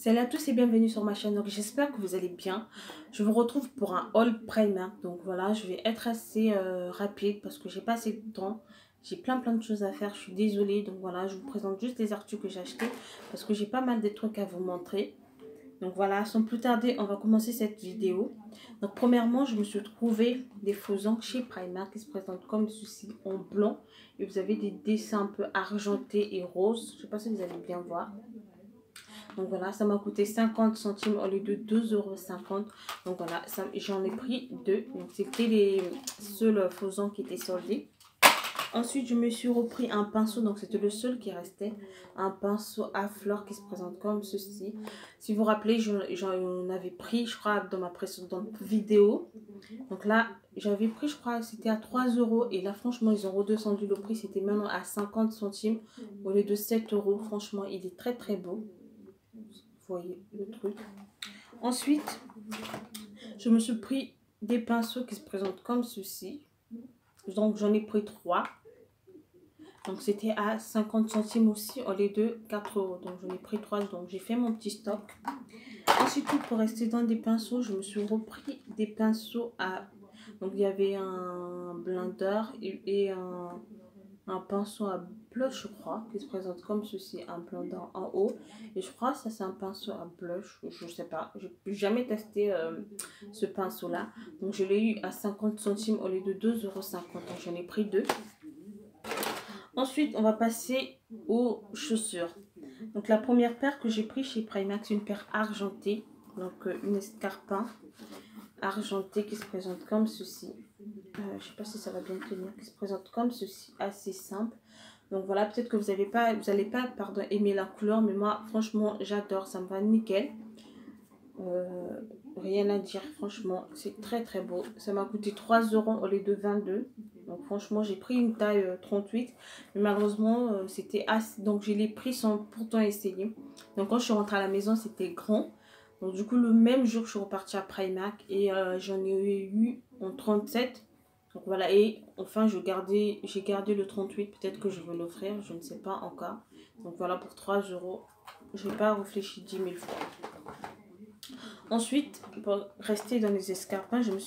Salut à tous et bienvenue sur ma chaîne. Donc j'espère que vous allez bien. Je vous retrouve pour un haul Primark. Donc voilà, je vais être assez rapide parce que j'ai pas assez de temps. J'ai plein de choses à faire. Je suis désolée. Donc voilà, je vous présente juste les articles que j'ai achetés parce que j'ai pas mal de trucs à vous montrer. Donc voilà, sans plus tarder, on va commencer cette vidéo. Donc premièrement, je me suis trouvé des faux ongles chez Primark qui se présentent comme ceci en blanc. Et vous avez des dessins un peu argentés et roses. Je sais pas si vous allez bien voir. Donc voilà, ça m'a coûté 50 centimes au lieu de 2,50 €. Donc voilà, j'en ai pris deux. Donc c'était les seuls faux ongles qui étaient soldés. Ensuite, je me suis repris un pinceau. Donc c'était le seul qui restait. Un pinceau à fleurs qui se présente comme ceci. Si vous vous rappelez, j'en avais pris, je crois, dans ma précédente vidéo. Donc là, j'avais pris, je crois, c'était à 3 €. Et là, franchement, ils ont redescendu le prix. C'était maintenant à 50 centimes au lieu de 7 €. Franchement, il est très beau. Vous voyez le truc. Ensuite, je me suis pris des pinceaux qui se présentent comme ceci. Donc, j'en ai pris 3. Donc, c'était à 50 centimes aussi au lieu de 4 €. Donc, j'en ai pris 3. Donc, j'ai fait mon petit stock. Ensuite, pour rester dans des pinceaux, je me suis repris des pinceaux à... Donc, il y avait un blender et un pinceau à blush, je crois, qui se présente comme ceci, un blender en haut. Et je crois que ça, c'est un pinceau à blush, je sais pas. Je n'ai jamais testé ce pinceau-là. Donc, je l'ai eu à 50 centimes au lieu de 2,50 €. Donc, j'en ai pris deux. Ensuite, on va passer aux chaussures. Donc, la première paire que j'ai pris chez Primark, c'est une paire argentée. Donc, une escarpin argentée qui se présente comme ceci. Je sais pas si ça va bien tenir, qui se présente comme ceci, assez simple. Donc voilà, peut-être que vous allez pas aimer la couleur, mais moi franchement j'adore, ça me va nickel. Rien à dire, franchement c'est très beau. Ça m'a coûté 3 € au lieu de 22. Donc franchement j'ai pris une taille 38, mais malheureusement c'était assez, donc je l'ai pris sans pourtant essayer. Donc quand je suis rentrée à la maison c'était grand. Donc du coup le même jour je suis repartie à Primark et j'en ai eu en 37. Donc voilà, et enfin j'ai gardé le 38, peut-être que je vais l'offrir, je ne sais pas encore. Donc voilà, pour 3 €, je n'ai pas réfléchi 10 000 fois. Ensuite, pour rester dans les escarpins, je me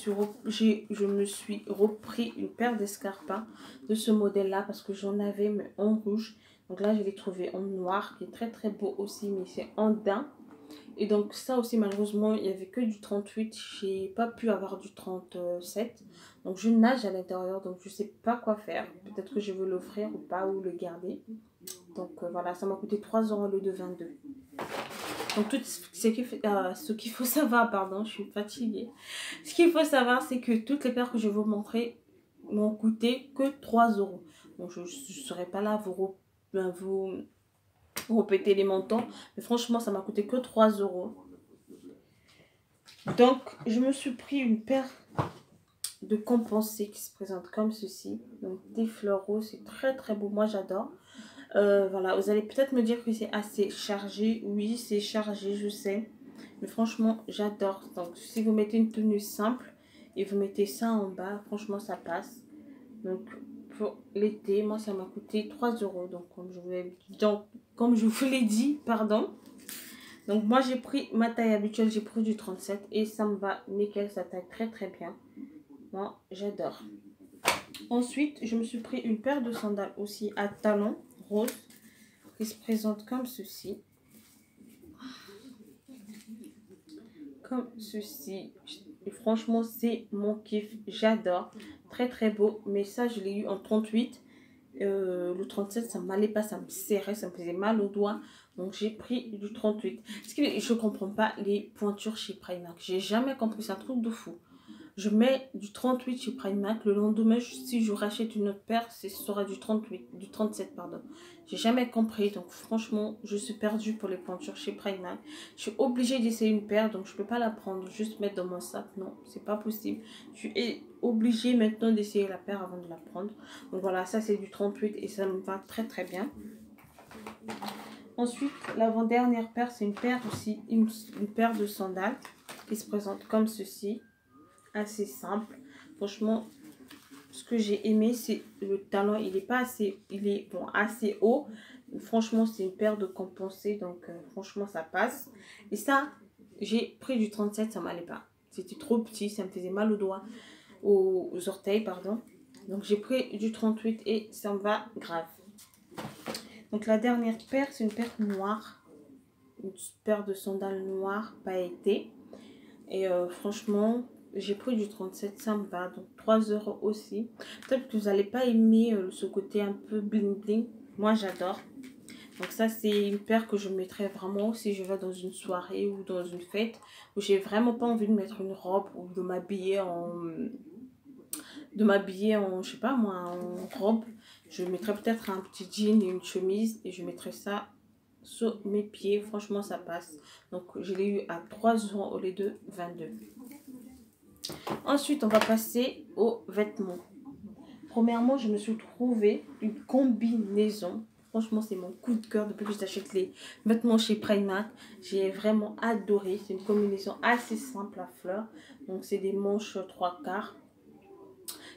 suis repris une paire d'escarpins de ce modèle-là parce que j'en avais mais en rouge. Donc là, je l'ai trouvé en noir, qui est très beau aussi, mais c'est en daim. Et donc ça aussi, malheureusement, il n'y avait que du 38. J'ai pas pu avoir du 37. Donc je nage à l'intérieur, donc je sais pas quoi faire. Peut-être que je veux l'offrir ou pas, ou le garder. Donc voilà, ça m'a coûté 3 € au lieu de 22. Donc tout ce qu'il faut savoir, pardon, je suis fatiguée. Ce qu'il faut savoir, c'est que toutes les paires que je vais vous montrer m'ont coûté que 3 €. Donc je ne serai pas là à vous répéter les montants, mais franchement ça m'a coûté que 3 €. Donc je me suis pris une paire de compensés qui se présente comme ceci, donc des fleurs roses, c'est très beau, moi j'adore. Voilà, vous allez peut-être me dire que c'est assez chargé. Oui, c'est chargé, je sais, mais franchement j'adore. Donc si vous mettez une tenue simple et vous mettez ça en bas, franchement ça passe. Donc pour l'été, moi ça m'a coûté 3 €. Donc comme je vous l'ai dit, pardon. Donc moi j'ai pris ma taille habituelle, j'ai pris du 37 et ça me va nickel, ça taille très bien. Moi j'adore. Ensuite je me suis pris une paire de sandales aussi à talons roses qui se présente comme ceci. Comme ceci. Et franchement c'est mon kiff, j'adore. Très beau, mais ça je l'ai eu en 38. Le 37 ça m'allait pas, ça me serrait, ça me faisait mal aux doigts. Donc j'ai pris du 38. Parce que je comprends pas les pointures chez Primark. J'ai jamais compris, c'est un truc de fou. Je mets du 38 chez Primark. Le lendemain, si je rachète une autre paire, ce sera du 37, pardon. J'ai jamais compris. Donc franchement, je suis perdue pour les pointures chez Primark. Je suis obligée d'essayer une paire, donc je peux pas la prendre, juste mettre dans mon sac. Non, c'est pas possible. Je suis obligée maintenant d'essayer la paire avant de la prendre. Donc voilà, ça c'est du 38 et ça me va très bien. Ensuite, l'avant-dernière paire, c'est une paire aussi, une paire de sandales qui se présente comme ceci. Assez simple. Franchement, ce que j'ai aimé, c'est le talon. Il est pas assez, il est bon assez haut, Franchement, c'est une paire de compensés. Donc, franchement, ça passe. Et ça, j'ai pris du 37, ça m'allait pas. C'était trop petit, ça me faisait mal aux doigts, aux orteils, pardon. Donc, j'ai pris du 38 et ça me va grave. Donc, la dernière paire, c'est une paire noire. Une paire de sandales noires pailletées. Et franchement, j'ai pris du 37, ça me va. Donc 3 € aussi. Peut-être que vous n'allez pas aimer ce côté un peu bling bling. Moi, j'adore. Donc ça, c'est une paire que je mettrais vraiment si je vais dans une soirée ou dans une fête où j'ai vraiment pas envie de mettre une robe ou de m'habiller en... je sais pas moi, en robe. Je mettrais peut-être un petit jean et une chemise et je mettrais ça sur mes pieds. Franchement, ça passe. Donc, je l'ai eu à 3 € au lieu de 22. Ensuite, on va passer aux vêtements. Premièrement, je me suis trouvé une combinaison. Franchement, c'est mon coup de cœur depuis que j'achète les vêtements chez Primark. J'ai vraiment adoré. C'est une combinaison assez simple à fleurs. Donc, c'est des manches 3/4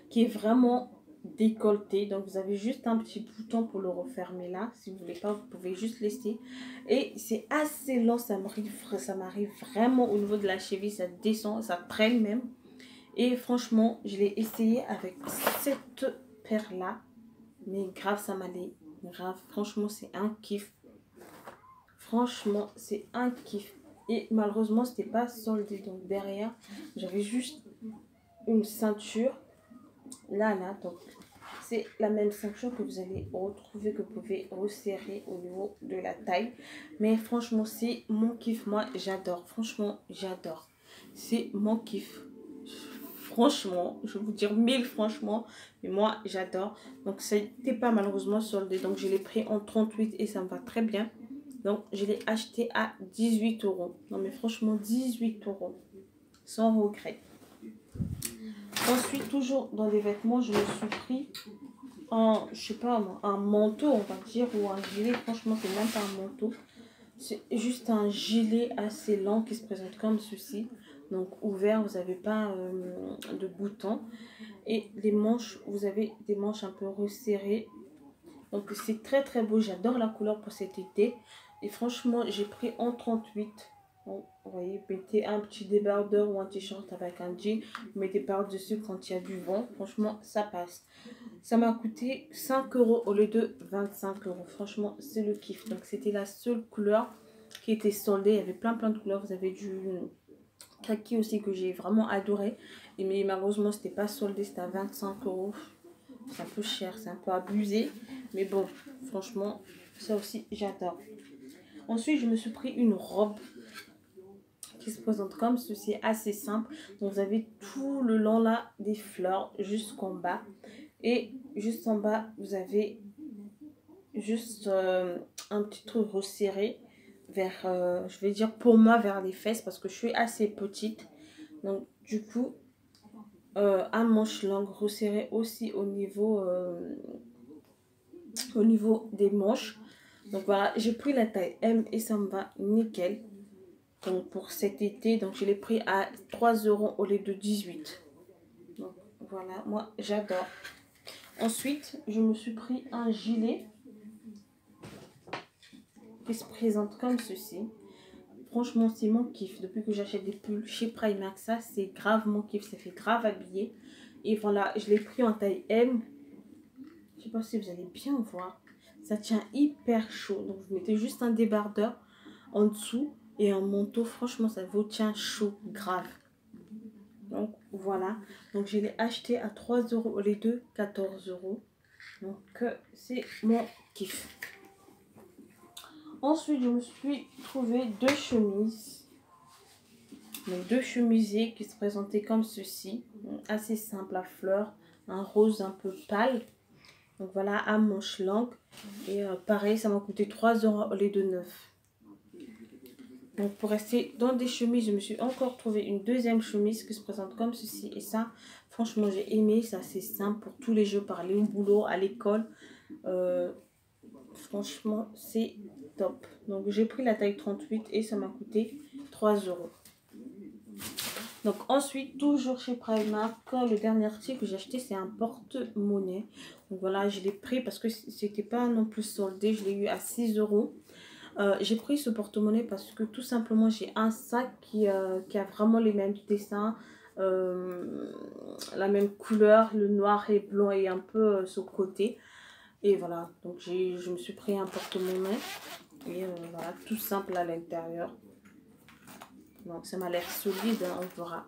qui est vraiment décolleté. Donc, vous avez juste un petit bouton pour le refermer là. Si vous voulez pas, vous pouvez juste laisser. Et c'est assez long. Ça m'arrive vraiment au niveau de la cheville. Ça descend, ça traîne même. Et franchement, je l'ai essayé avec cette paire-là. Mais grave, ça m'allait. Grave, franchement, c'est un kiff. Franchement, c'est un kiff. Et malheureusement, c'était pas soldé. Donc derrière, j'avais juste une ceinture. Là, donc c'est la même ceinture que vous allez retrouver, que vous pouvez resserrer au niveau de la taille. Mais franchement, c'est mon kiff. Moi, j'adore. Franchement, j'adore. C'est mon kiff. Franchement, je vais vous dire 1000 franchement, mais moi j'adore. Donc ça n'était pas malheureusement soldé, donc je l'ai pris en 38 et ça me va très bien. Donc je l'ai acheté à 18 €. Non mais franchement 18 €, sans regret. Ensuite, toujours dans les vêtements, je me suis pris un, je sais pas moi, un manteau on va dire, ou un gilet. Franchement c'est même pas un manteau. C'est juste un gilet assez lent qui se présente comme ceci. Donc ouvert, vous n'avez pas de boutons. Et les manches, vous avez des manches un peu resserrées. Donc c'est très très beau. J'adore la couleur pour cet été. Et franchement, j'ai pris en 38. Bon, vous voyez, mettez un petit débardeur ou un t-shirt avec un jean. Vous mettez par-dessus quand il y a du vent. Franchement, ça passe. Ça m'a coûté 5 € au lieu de 25 €. Franchement, c'est le kiff. Donc c'était la seule couleur qui était soldée. Il y avait plein de couleurs. Vous avez du kaki aussi que j'ai vraiment adoré. Et mais malheureusement, c'était pas soldé. C'était à 25 €. C'est un peu cher, c'est un peu abusé. Mais bon, franchement, ça aussi, j'adore. Ensuite, je me suis pris une robe qui se présente comme ceci, assez simple. Donc, vous avez tout le long là des fleurs jusqu'en bas. Et juste en bas, vous avez juste un petit truc resserré vers, je vais dire pour moi, vers les fesses parce que je suis assez petite. Donc, du coup, un manche longue resserré aussi au niveau des manches. Donc voilà, j'ai pris la taille M et ça me va nickel. Donc pour cet été, donc je l'ai pris à 3 € au lieu de 18. Donc voilà, moi j'adore. Ensuite, je me suis pris un gilet qui se présente comme ceci. Franchement, c'est mon kiff. Depuis que j'achète des pulls chez Primark, ça c'est grave mon kiff. Ça fait grave habillé. Et voilà, je l'ai pris en taille M. Je sais pas si vous allez bien voir. Ça tient hyper chaud. Donc vous mettez juste un débardeur en dessous et un manteau. Franchement, ça vous tient chaud, grave. Donc voilà. Donc je l'ai acheté à 3 € au lieu de 14 €. Donc c'est mon kiff. Ensuite, je me suis trouvé deux chemises. Donc deux chemisiers qui se présentaient comme ceci. Assez simple à fleurs. Un rose un peu pâle. Donc voilà, à manches longues. Et pareil, ça m'a coûté 3 € au lieu de 9. Donc pour rester dans des chemises, je me suis encore trouvé une deuxième chemise qui se présente comme ceci. Et ça, franchement, j'ai aimé. C'est assez simple pour tous les jours, pour aller au boulot, à l'école. Franchement, c'est top. Donc j'ai pris la taille 38 et ça m'a coûté 3 €. Donc ensuite, toujours chez Primark, le dernier article que j'ai acheté, c'est un porte-monnaie. Donc voilà, je l'ai pris parce que c'était pas non plus soldé, je l'ai eu à 6 euros. J'ai pris ce porte-monnaie parce que tout simplement j'ai un sac qui a vraiment les mêmes dessins, la même couleur, le noir et blanc et un peu sur le côté. Et voilà, donc je me suis pris un porte-monnaie et voilà, tout simple à l'intérieur. Donc ça m'a l'air solide, hein, on verra.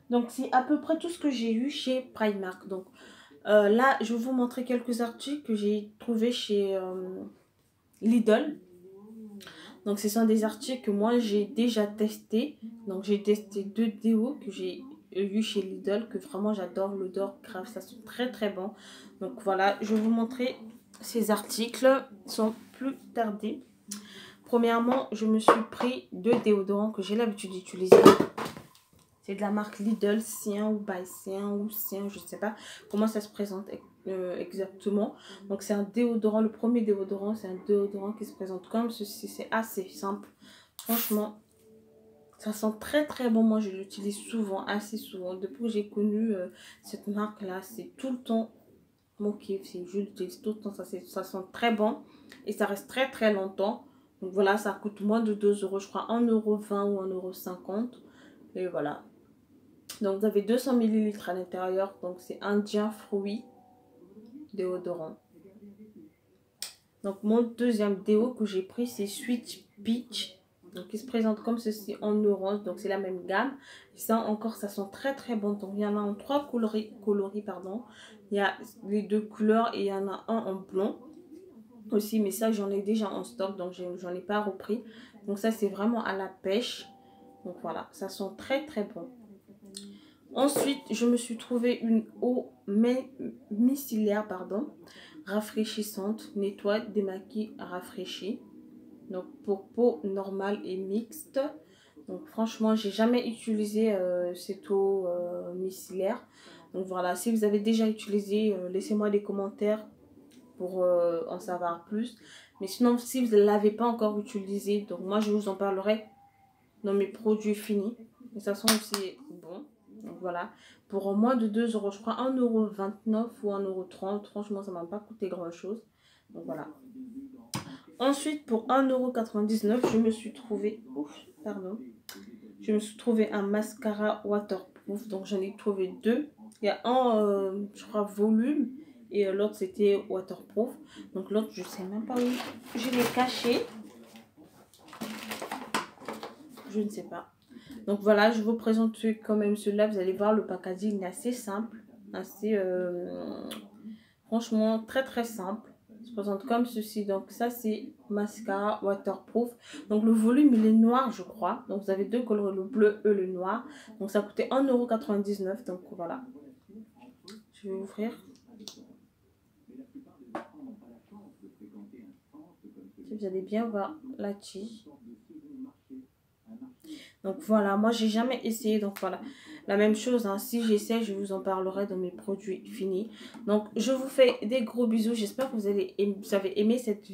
Donc c'est à peu près tout ce que j'ai eu chez Primark. Donc là, je vais vous montrer quelques articles que j'ai trouvés chez Lidl. Donc ce sont des articles que moi j'ai déjà testés. Donc j'ai testé 2 déos que j'ai eu chez Lidl, que vraiment j'adore l'odeur, grave, ça sent très très bon. Donc voilà, je vais vous montrer ces articles sans plus tarder. Premièrement, je me suis pris 2 déodorants que j'ai l'habitude d'utiliser. C'est de la marque Lidl, Sien ou by Sien ou Sien, je ne sais pas comment ça se présente exactement. Donc c'est un déodorant, le premier déodorant, c'est un déodorant qui se présente comme ceci. C'est assez simple. Franchement, ça sent très très bon. Moi je l'utilise souvent, assez souvent. Depuis que j'ai connu cette marque là, c'est tout le temps mon kiff. Je l'utilise tout le temps, ça sent très bon. Et ça reste très très longtemps. Donc voilà, ça coûte moins de 2 euros, je crois 1,20 € ou 1,50 €. Et voilà. Donc vous avez 200 ml à l'intérieur. Donc c'est indien fruit déodorant. Donc mon deuxième déo que j'ai pris, c'est Sweet Peach. Donc il se présente comme ceci en orange. Donc c'est la même gamme. Et ça encore, ça sent très très bon. Donc il y en a en 3 coloris pardon. Il y a les 2 couleurs et il y en a un en blond aussi. Mais ça j'en ai déjà en stock. Donc j'en ai pas repris. Donc ça c'est vraiment à la pêche. Donc voilà, ça sent très très bon. Ensuite, je me suis trouvé une eau micellaire, rafraîchissante, nettoie, démaquille, rafraîchit. Donc pour peau normale et mixte. Donc franchement, j'ai jamais utilisé cette eau micellaire. Donc voilà, si vous avez déjà utilisé, laissez-moi des commentaires pour en savoir plus. Mais sinon, si vous ne l'avez pas encore utilisé, donc moi je vous en parlerai dans mes produits finis. Et ça sent aussi bon. Donc voilà, pour moins de 2 euros, je crois 1,29 € ou 1,30 €. Franchement, ça ne m'a pas coûté grand chose. Donc voilà. Ensuite, pour 1,99 €, je me suis trouvé. Je me suis trouvé un mascara waterproof. Donc j'en ai trouvé 2. Il y a un, je crois, volume. Et l'autre, c'était waterproof. Donc l'autre, je ne sais même pas où je l'ai caché. Je ne sais pas. Donc voilà, je vous présente quand même celui-là. Vous allez voir, le packaging est assez simple. Assez, franchement, très très simple. Il se présente comme ceci. Donc ça, c'est mascara waterproof. Donc le volume, il est noir, je crois. Donc vous avez 2 couleurs, le bleu et le noir. Donc ça coûtait 1,99 €. Donc voilà. Je vais ouvrir. Si vous allez bien voir la tige. Donc voilà, moi j'ai jamais essayé, donc voilà, la même chose, hein. Si j'essaie, je vous en parlerai dans mes produits finis. Donc je vous fais des gros bisous, j'espère que vous avez aimé cette vidéo.